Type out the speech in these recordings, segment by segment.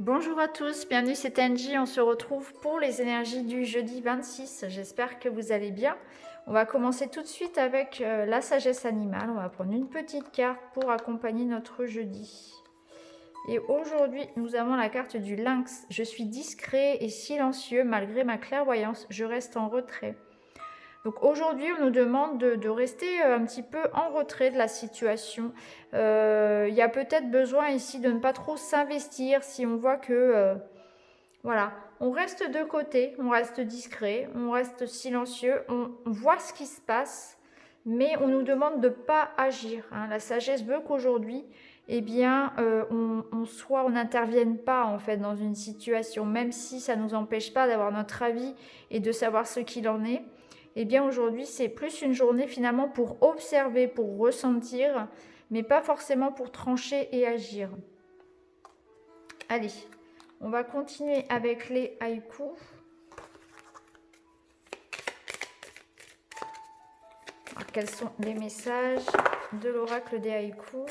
Bonjour à tous, bienvenue, c'est Angie. On se retrouve pour les énergies du jeudi 26. J'espère que vous allez bien. On va commencer tout de suite avec la sagesse animale. On va prendre une petite carte pour accompagner notre jeudi. Et aujourd'hui, nous avons la carte du lynx. Je suis discret et silencieux malgré ma clairvoyance. Je reste en retrait. Donc aujourd'hui, on nous demande de rester un petit peu en retrait de la situation. Il y a peut-être besoin ici de ne pas trop s'investir si on voit que, voilà, on reste de côté, on reste discret, on reste silencieux, on voit ce qui se passe, mais on nous demande de ne pas agir. La sagesse veut qu'aujourd'hui, eh bien, on n'intervienne pas en fait dans une situation, même si ça ne nous empêche pas d'avoir notre avis et de savoir ce qu'il en est. Eh bien aujourd'hui c'est plus une journée finalement pour observer, pour ressentir, mais pas forcément pour trancher et agir. Allez, on va continuer avec les haïkus. Alors, quels sont les messages de l'oracle des haïkus?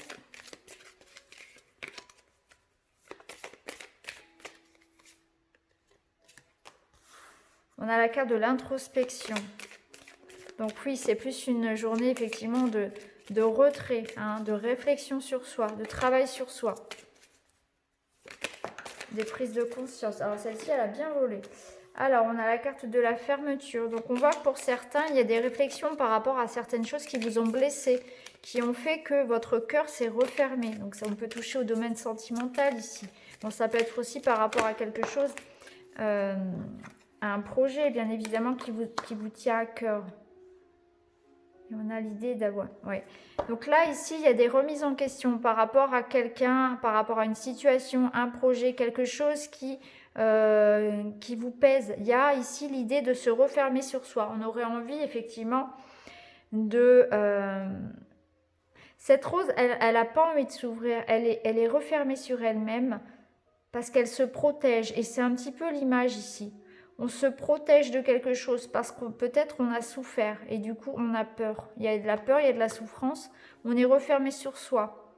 On a la carte de l'introspection. Donc oui, c'est plus une journée effectivement de retrait, de réflexion sur soi, de travail sur soi. Des prises de conscience. Alors celle-ci, elle a bien volé. Alors, on a la carte de la fermeture. Donc on voit que pour certains, il y a des réflexions par rapport à certaines choses qui vous ont blessé, qui ont fait que votre cœur s'est refermé. Donc ça, on peut toucher au domaine sentimental ici. Bon, ça peut être aussi par rapport à quelque chose, à un projet, bien évidemment, qui vous tient à cœur. Et on a l'idée d'avoir... Ouais. Donc là, ici, il y a des remises en question par rapport à quelqu'un, par rapport à une situation, un projet, quelque chose qui vous pèse. Il y a ici l'idée de se refermer sur soi. On aurait envie, effectivement, de... Cette rose, elle n'a pas envie de s'ouvrir. Elle est refermée sur elle-même parce qu'elle se protège. Et c'est un petit peu l'image ici. On se protège de quelque chose parce que peut-être on a souffert et du coup on a peur. Il y a de la peur, il y a de la souffrance. On est refermé sur soi.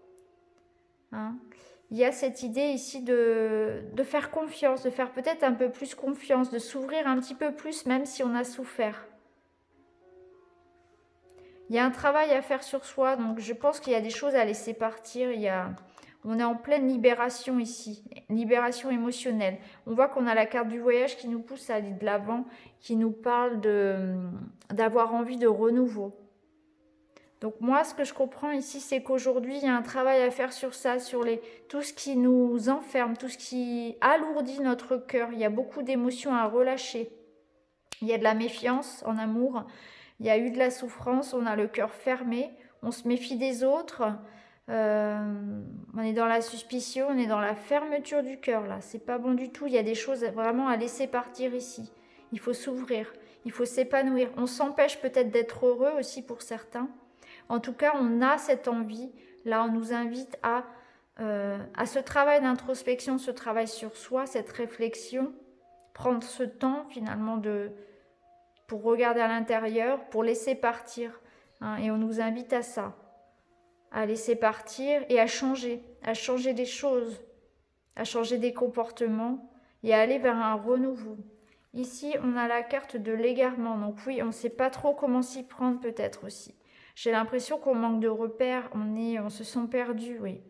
Il y a cette idée ici de faire confiance, de faire peut-être un peu plus confiance, de s'ouvrir un petit peu plus même si on a souffert. Il y a un travail à faire sur soi, donc je pense qu'il y a des choses à laisser partir. On est en pleine libération ici, libération émotionnelle. On voit qu'on a la carte du voyage qui nous pousse à aller de l'avant, qui nous parle d'avoir envie de renouveau. Donc moi, ce que je comprends ici, c'est qu'aujourd'hui, il y a un travail à faire sur ça, sur tout ce qui nous enferme, tout ce qui alourdit notre cœur. Il y a beaucoup d'émotions à relâcher. Il y a de la méfiance en amour, il y a eu de la souffrance, on a le cœur fermé, on se méfie des autres, on est dans la suspicion, on est dans la fermeture du cœur là, c'est pas bon du tout, il y a des choses vraiment à laisser partir ici. Il faut s'ouvrir, il faut s'épanouir, on s'empêche peut-être d'être heureux aussi pour certains. En tout cas, on a cette envie, là on nous invite à ce travail d'introspection, ce travail sur soi, cette réflexion, prendre ce temps finalement pour regarder à l'intérieur, pour laisser partir. Et on nous invite à ça, à laisser partir et à changer des choses, à changer des comportements et à aller vers un renouveau. Ici, on a la carte de l'égarement. Donc oui, on ne sait pas trop comment s'y prendre peut-être aussi. J'ai l'impression qu'on manque de repères, on se sent perdu, oui.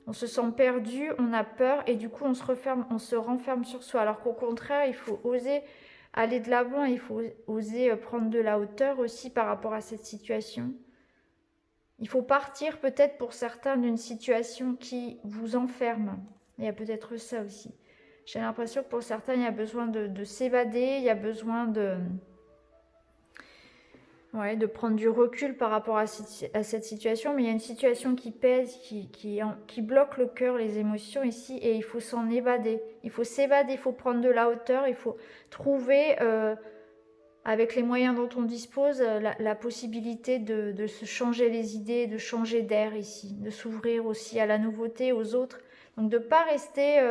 On se sent perdu, on a peur et du coup on se renferme sur soi. Alors qu'au contraire, il faut oser aller de l'avant, il faut oser prendre de la hauteur aussi par rapport à cette situation. Il faut partir peut-être pour certains d'une situation qui vous enferme. Il y a peut-être ça aussi. J'ai l'impression que pour certains, il y a besoin de s'évader, il y a besoin de prendre du recul par rapport à cette situation. Mais il y a une situation qui pèse, qui bloque le cœur, les émotions ici, et il faut s'en évader. Il faut s'évader, il faut prendre de la hauteur, il faut trouver... avec les moyens dont on dispose, la possibilité de se changer les idées, de changer d'air ici, de s'ouvrir aussi à la nouveauté, aux autres. Donc de ne pas rester,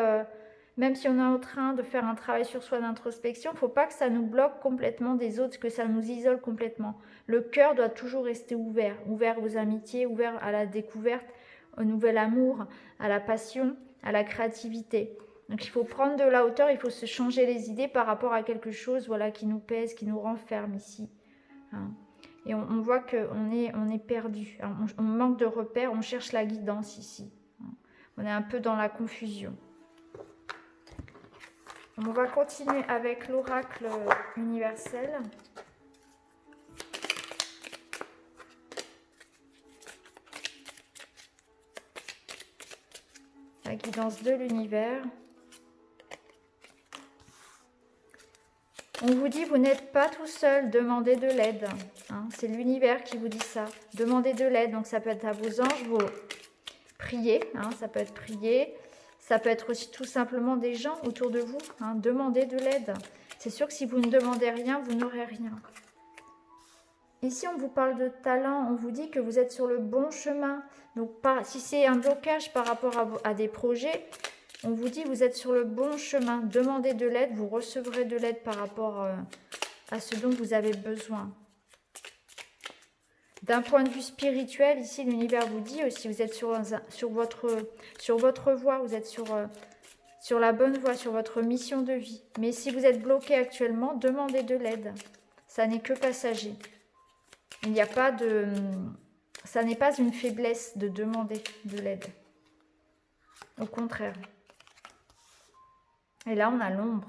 même si on est en train de faire un travail sur soi d'introspection, il ne faut pas que ça nous bloque complètement des autres, que ça nous isole complètement. Le cœur doit toujours rester ouvert, ouvert aux amitiés, ouvert à la découverte, au nouvel amour, à la passion. à la créativité. Donc il faut prendre de la hauteur, il faut se changer les idées par rapport à quelque chose voilà, qui nous pèse, qui nous renferme ici. Hein. Et on voit qu'on est perdu, hein. On manque de repères, on cherche la guidance ici. Hein. On est un peu dans la confusion. On va continuer avec l'oracle universel. La guidance de l'univers. On vous dit, vous n'êtes pas tout seul, demandez de l'aide. Hein, c'est l'univers qui vous dit ça. Demandez de l'aide, donc ça peut être à vos anges, vos prier, hein, ça peut être prier. Ça peut être aussi tout simplement des gens autour de vous. Hein, demandez de l'aide. C'est sûr que si vous ne demandez rien, vous n'aurez rien. Ici, on vous parle de talent. On vous dit que vous êtes sur le bon chemin. Donc, si c'est un blocage par rapport à des projets, on vous dit que vous êtes sur le bon chemin. Demandez de l'aide. Vous recevrez de l'aide par rapport à ce dont vous avez besoin. D'un point de vue spirituel, ici, l'univers vous dit aussi, vous êtes sur votre voie, vous êtes sur la bonne voie, sur votre mission de vie. Mais si vous êtes bloqué actuellement, demandez de l'aide. Ça n'est que passager. Il n'y a pas de... Ça n'est pas une faiblesse de demander de l'aide. Au contraire. Et là, on a l'ombre.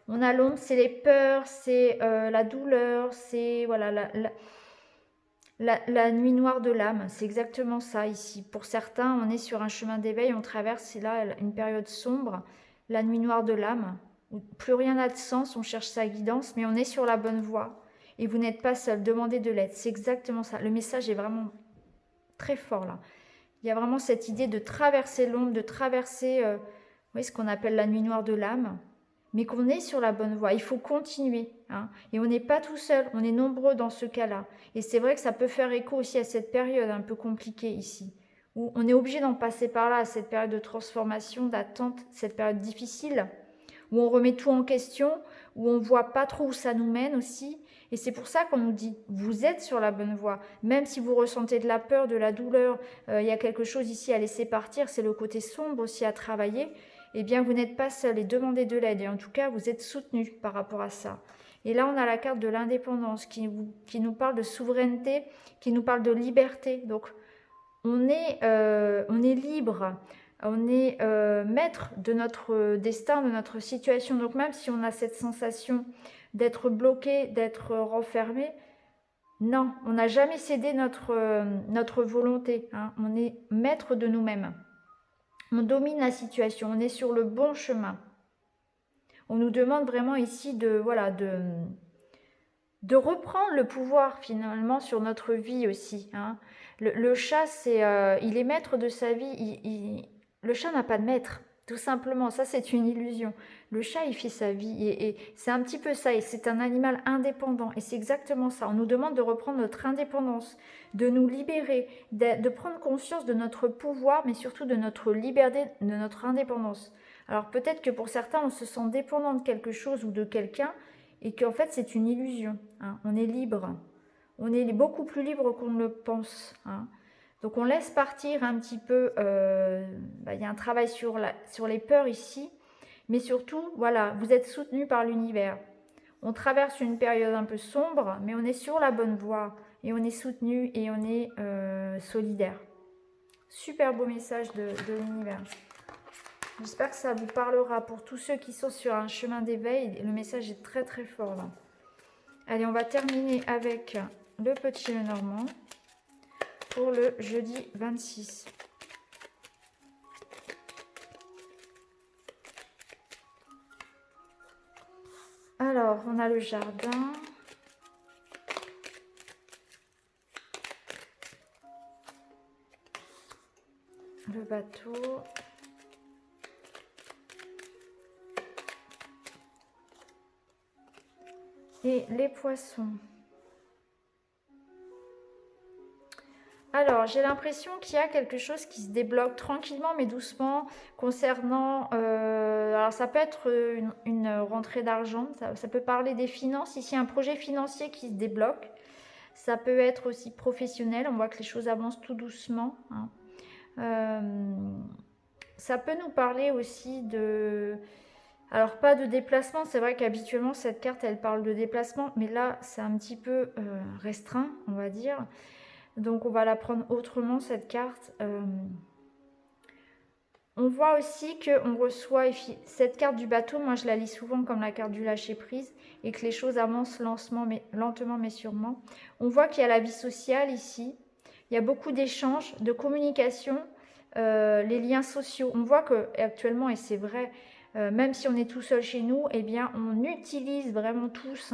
On a l'ombre, c'est les peurs, c'est la douleur, c'est voilà, la nuit noire de l'âme. C'est exactement ça ici. Pour certains, on est sur un chemin d'éveil, on traverse là une période sombre, la nuit noire de l'âme, où plus rien n'a de sens, on cherche sa guidance, mais on est sur la bonne voie. Et vous n'êtes pas seul, demandez de l'aide. C'est exactement ça. Le message est vraiment très fort là. Il y a vraiment cette idée de traverser l'ombre, de traverser ce qu'on appelle la nuit noire de l'âme, mais qu'on est sur la bonne voie. Il faut continuer. Hein. Et on n'est pas tout seul, on est nombreux dans ce cas-là. Et c'est vrai que ça peut faire écho aussi à cette période un peu compliquée ici, où on est obligé d'en passer par là, cette période de transformation, d'attente, cette période difficile, où on remet tout en question, où on ne voit pas trop où ça nous mène aussi. Et c'est pour ça qu'on nous dit, vous êtes sur la bonne voie. Même si vous ressentez de la peur, de la douleur, il y a quelque chose ici à laisser partir, c'est le côté sombre aussi à travailler, eh bien vous n'êtes pas seul et demandez de l'aide. Et en tout cas, vous êtes soutenu par rapport à ça. Et là, on a la carte de l'indépendance qui nous parle de souveraineté, qui nous parle de liberté. Donc, on est libre, on est maître de notre destin, de notre situation. Donc, même si on a cette sensation d'être bloqué, d'être renfermé, non, on n'a jamais cédé notre volonté. Hein. On est maître de nous-mêmes. On domine la situation, on est sur le bon chemin. On nous demande vraiment ici de reprendre le pouvoir finalement sur notre vie aussi. Hein. Le chat, il est maître de sa vie. Le chat n'a pas de maître, tout simplement. Ça, c'est une illusion. Le chat, il fait sa vie. Et c'est un petit peu ça. Et c'est un animal indépendant. Et c'est exactement ça. On nous demande de reprendre notre indépendance, de nous libérer, de prendre conscience de notre pouvoir, mais surtout de notre liberté, de notre indépendance. Alors peut-être que pour certains, on se sent dépendant de quelque chose ou de quelqu'un, et qu'en fait, c'est une illusion. Hein. On est libre. On est beaucoup plus libre qu'on ne le pense. Hein. Donc, on laisse partir un petit peu. Y a un travail sur les peurs ici. Mais surtout, voilà, vous êtes soutenu par l'univers. On traverse une période un peu sombre, mais on est sur la bonne voie. Et on est soutenu et on est solidaire. Super beau message de l'univers. J'espère que ça vous parlera pour tous ceux qui sont sur un chemin d'éveil. Le message est très très fort là. Allez, on va terminer avec le petit Lenormand pour le jeudi 26. Alors, on a le jardin. Le bateau. Et les poissons. Alors, j'ai l'impression qu'il y a quelque chose qui se débloque tranquillement mais doucement concernant... alors, ça peut être une rentrée d'argent, ça peut parler des finances. Ici, un projet financier qui se débloque. Ça peut être aussi professionnel, on voit que les choses avancent tout doucement. Hein. ça peut nous parler aussi de... Alors, pas de déplacement, c'est vrai qu'habituellement, cette carte, elle parle de déplacement, mais là, c'est un petit peu restreint, on va dire. Donc, on va la prendre autrement, cette carte. On voit aussi qu'on reçoit cette carte du bateau, moi je la lis souvent comme la carte du lâcher-prise, et que les choses avancent lentement mais sûrement. On voit qu'il y a la vie sociale ici, il y a beaucoup d'échanges, de communication, les liens sociaux. On voit qu'actuellement, et c'est vrai, même si on est tout seul chez nous, eh bien, on utilise vraiment tous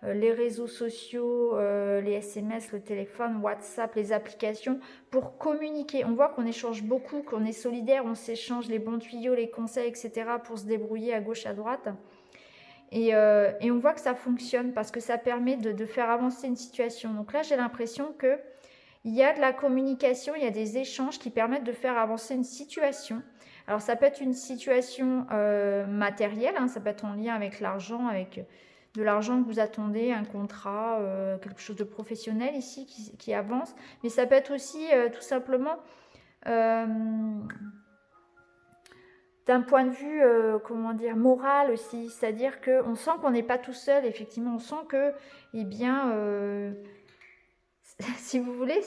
les réseaux sociaux, les SMS, le téléphone, WhatsApp, les applications pour communiquer. On voit qu'on échange beaucoup, qu'on est solidaire, on s'échange les bons tuyaux, les conseils, etc. pour se débrouiller à gauche, à droite. Et on voit que ça fonctionne parce que ça permet de faire avancer une situation. Donc là, j'ai l'impression que il y a de la communication, il y a des échanges qui permettent de faire avancer une situation. Alors ça peut être une situation matérielle, ça peut être en lien avec l'argent, avec de l'argent que vous attendez, un contrat, quelque chose de professionnel ici qui avance. Mais ça peut être aussi tout simplement d'un point de vue, comment dire, moral aussi. C'est-à-dire qu'on sent qu'on n'est pas tout seul, effectivement. On sent que, eh bien... si vous voulez,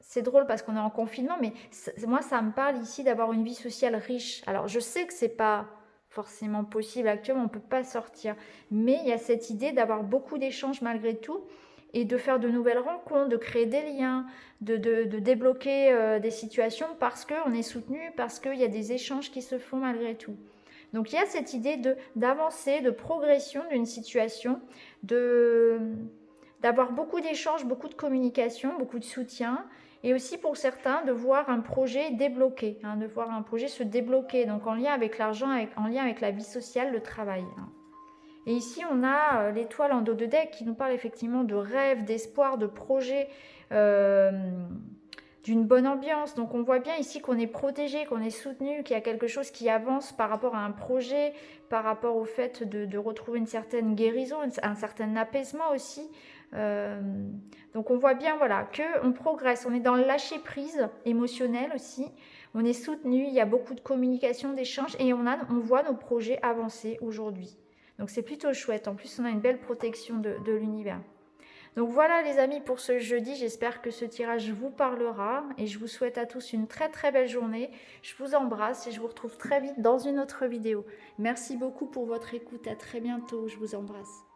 c'est drôle parce qu'on est en confinement, mais moi, ça me parle ici d'avoir une vie sociale riche. Alors, je sais que c'est pas forcément possible actuellement, on ne peut pas sortir, mais il y a cette idée d'avoir beaucoup d'échanges malgré tout et de faire de nouvelles rencontres, de créer des liens, de débloquer des situations parce qu'on est soutenu, parce qu'il y a des échanges qui se font malgré tout. Donc, il y a cette idée d'avancer, de progression d'une situation, d'avoir beaucoup d'échanges, beaucoup de communication, beaucoup de soutien, et aussi pour certains de voir un projet débloqué, de voir un projet se débloquer, donc en lien avec l'argent, en lien avec la vie sociale, le travail. Et ici, on a l'étoile en dos de deck qui nous parle effectivement de rêves, d'espoir, de projets, d'une bonne ambiance. Donc on voit bien ici qu'on est protégé, qu'on est soutenu, qu'il y a quelque chose qui avance par rapport à un projet, par rapport au fait de retrouver une certaine guérison, un certain apaisement aussi. Donc on voit bien voilà qu'on progresse, on est dans le lâcher prise émotionnel aussi, on est soutenu, il y a beaucoup de communication, d'échanges et on voit nos projets avancer aujourd'hui. Donc c'est plutôt chouette, en plus on a une belle protection de l'univers. Donc voilà les amis pour ce jeudi, j'espère que ce tirage vous parlera et je vous souhaite à tous une très très belle journée. Je vous embrasse et je vous retrouve très vite dans une autre vidéo. Merci beaucoup pour votre écoute, à très bientôt, je vous embrasse.